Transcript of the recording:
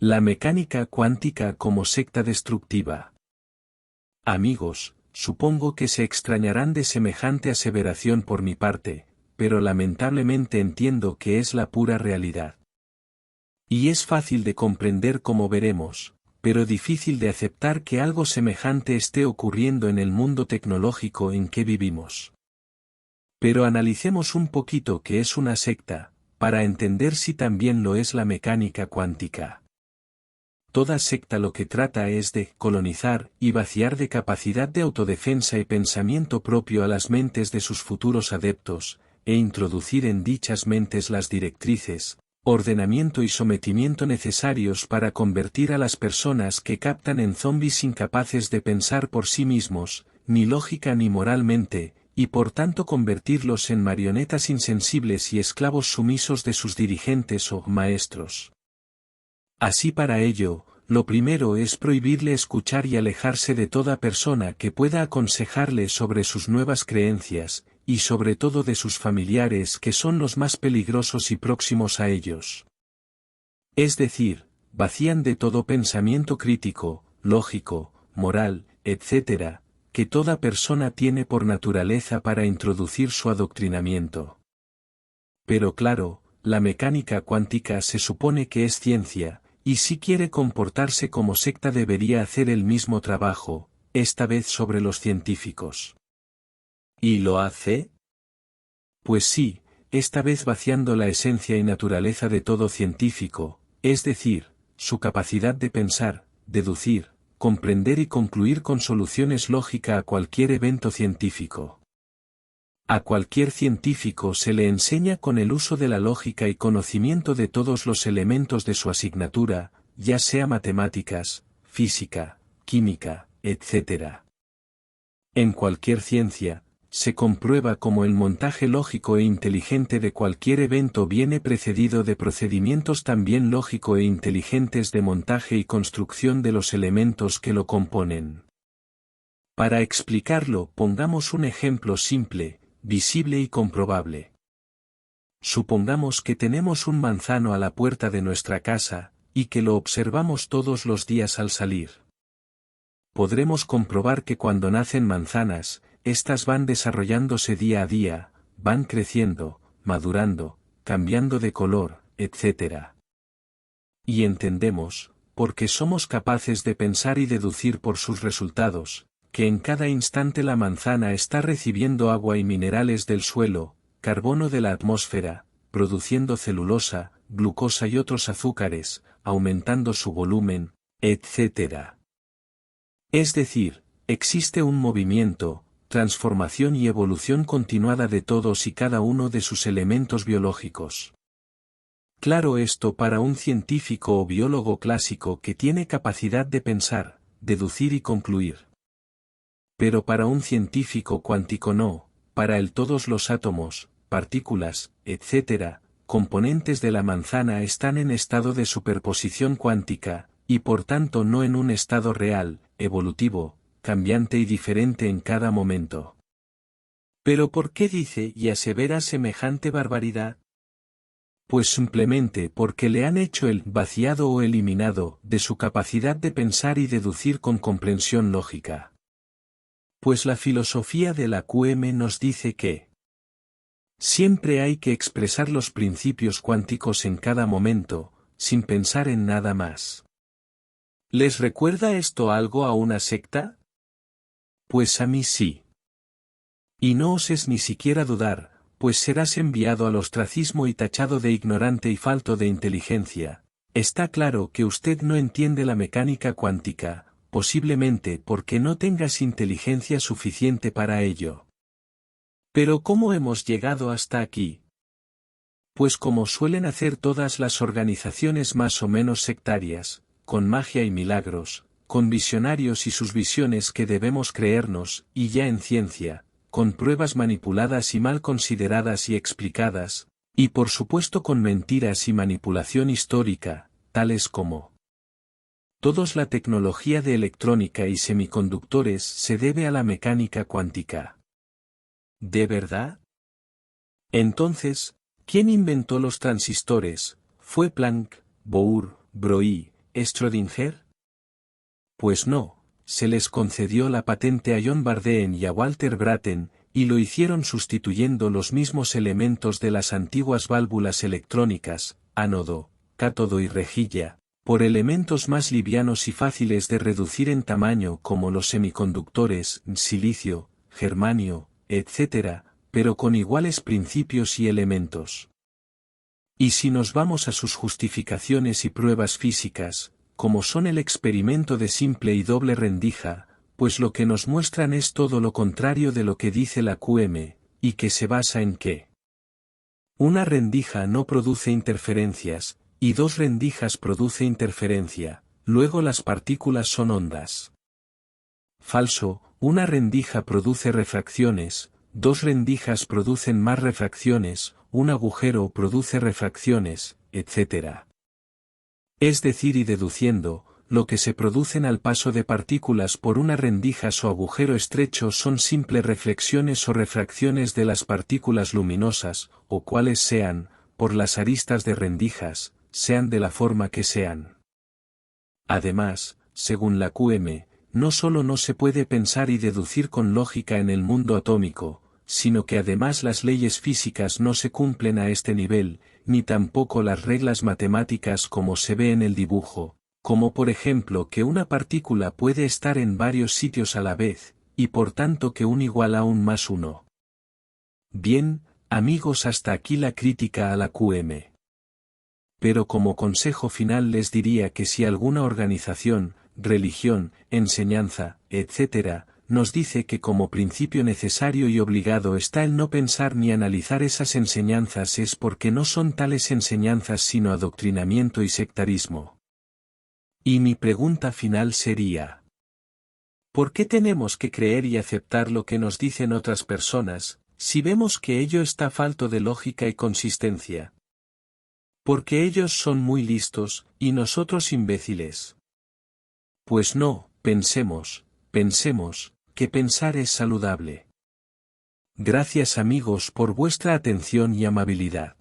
La mecánica cuántica como secta destructiva. Amigos, supongo que se extrañarán de semejante aseveración por mi parte, pero lamentablemente entiendo que es la pura realidad. Y es fácil de comprender como veremos, pero difícil de aceptar que algo semejante esté ocurriendo en el mundo tecnológico en que vivimos. Pero analicemos un poquito qué es una secta, para entender si también lo es la mecánica cuántica. Toda secta lo que trata es de colonizar y vaciar de capacidad de autodefensa y pensamiento propio a las mentes de sus futuros adeptos, e introducir en dichas mentes las directrices, ordenamiento y sometimiento necesarios para convertir a las personas que captan en zombis incapaces de pensar por sí mismos, ni lógica ni moralmente, y por tanto convertirlos en marionetas insensibles y esclavos sumisos de sus dirigentes o maestros. Así para ello, lo primero es prohibirle escuchar y alejarse de toda persona que pueda aconsejarle sobre sus nuevas creencias, y sobre todo de sus familiares que son los más peligrosos y próximos a ellos. Es decir, vacían de todo pensamiento crítico, lógico, moral, etc., que toda persona tiene por naturaleza para introducir su adoctrinamiento. Pero claro, la mecánica cuántica se supone que es ciencia, y si quiere comportarse como secta debería hacer el mismo trabajo, esta vez sobre los científicos. ¿Y lo hace? Pues sí, esta vez vaciando la esencia y naturaleza de todo científico, es decir, su capacidad de pensar, deducir, comprender y concluir con soluciones lógicas a cualquier evento científico. A cualquier científico se le enseña con el uso de la lógica y conocimiento de todos los elementos de su asignatura, ya sea matemáticas, física, química, etc. En cualquier ciencia, se comprueba cómo el montaje lógico e inteligente de cualquier evento viene precedido de procedimientos también lógico e inteligentes de montaje y construcción de los elementos que lo componen. Para explicarlo, pongamos un ejemplo simple, visible y comprobable. Supongamos que tenemos un manzano a la puerta de nuestra casa, y que lo observamos todos los días al salir. Podremos comprobar que cuando nacen manzanas, éstas van desarrollándose día a día, van creciendo, madurando, cambiando de color, etc. Y entendemos, porque somos capaces de pensar y deducir por sus resultados, que en cada instante la manzana está recibiendo agua y minerales del suelo, carbono de la atmósfera, produciendo celulosa, glucosa y otros azúcares, aumentando su volumen, etc. Es decir, existe un movimiento, transformación y evolución continuada de todos y cada uno de sus elementos biológicos. Claro, esto para un científico o biólogo clásico que tiene capacidad de pensar, deducir y concluir. Pero para un científico cuántico no, para él todos los átomos, partículas, etc., componentes de la manzana están en estado de superposición cuántica, y por tanto no en un estado real, evolutivo, cambiante y diferente en cada momento. ¿Pero por qué dice y asevera semejante barbaridad? Pues simplemente porque le han hecho el vaciado o eliminado de su capacidad de pensar y deducir con comprensión lógica. Pues la filosofía de la QM nos dice que siempre hay que expresar los principios cuánticos en cada momento, sin pensar en nada más. ¿Les recuerda esto algo a una secta? Pues a mí sí. Y no oses ni siquiera dudar, pues serás enviado al ostracismo y tachado de ignorante y falto de inteligencia. Está claro que usted no entiende la mecánica cuántica, posiblemente porque no tengas inteligencia suficiente para ello. Pero ¿cómo hemos llegado hasta aquí? Pues como suelen hacer todas las organizaciones más o menos sectarias, con magia y milagros, con visionarios y sus visiones que debemos creernos, y ya en ciencia, con pruebas manipuladas y mal consideradas y explicadas, y por supuesto con mentiras y manipulación histórica, tales como todos la tecnología de electrónica y semiconductores se debe a la mecánica cuántica. ¿De verdad? Entonces, ¿quién inventó los transistores? Fue Planck, Bohr, Broglie, Schrödinger? Pues no, se les concedió la patente a John Bardeen y a Walter Brattain, y lo hicieron sustituyendo los mismos elementos de las antiguas válvulas electrónicas, ánodo, cátodo y rejilla, por elementos más livianos y fáciles de reducir en tamaño como los semiconductores, silicio, germanio, etc., pero con iguales principios y elementos. Y si nos vamos a sus justificaciones y pruebas físicas, como son el experimento de simple y doble rendija, pues lo que nos muestran es todo lo contrario de lo que dice la QM, y que se basa en que una rendija no produce interferencias, y dos rendijas produce interferencia, luego las partículas son ondas. Falso, una rendija produce refracciones, dos rendijas producen más refracciones, un agujero produce refracciones, etc. Es decir, y deduciendo, lo que se producen al paso de partículas por una rendija o agujero estrecho son simples reflexiones o refracciones de las partículas luminosas, o cuales sean, por las aristas de rendijas, sean de la forma que sean. Además, según la QM, no solo no se puede pensar y deducir con lógica en el mundo atómico, sino que además las leyes físicas no se cumplen a este nivel, ni tampoco las reglas matemáticas como se ve en el dibujo, como por ejemplo que una partícula puede estar en varios sitios a la vez, y por tanto que 1 igual a 1 más 1. Bien, amigos, hasta aquí la crítica a la QM. Pero como consejo final les diría que si alguna organización, religión, enseñanza, etc., nos dice que como principio necesario y obligado está el no pensar ni analizar esas enseñanzas, es porque no son tales enseñanzas sino adoctrinamiento y sectarismo. Y mi pregunta final sería: ¿por qué tenemos que creer y aceptar lo que nos dicen otras personas, si vemos que ello está falto de lógica y consistencia? Porque ellos son muy listos, y nosotros imbéciles. Pues no, pensemos, que pensar es saludable. Gracias amigos por vuestra atención y amabilidad.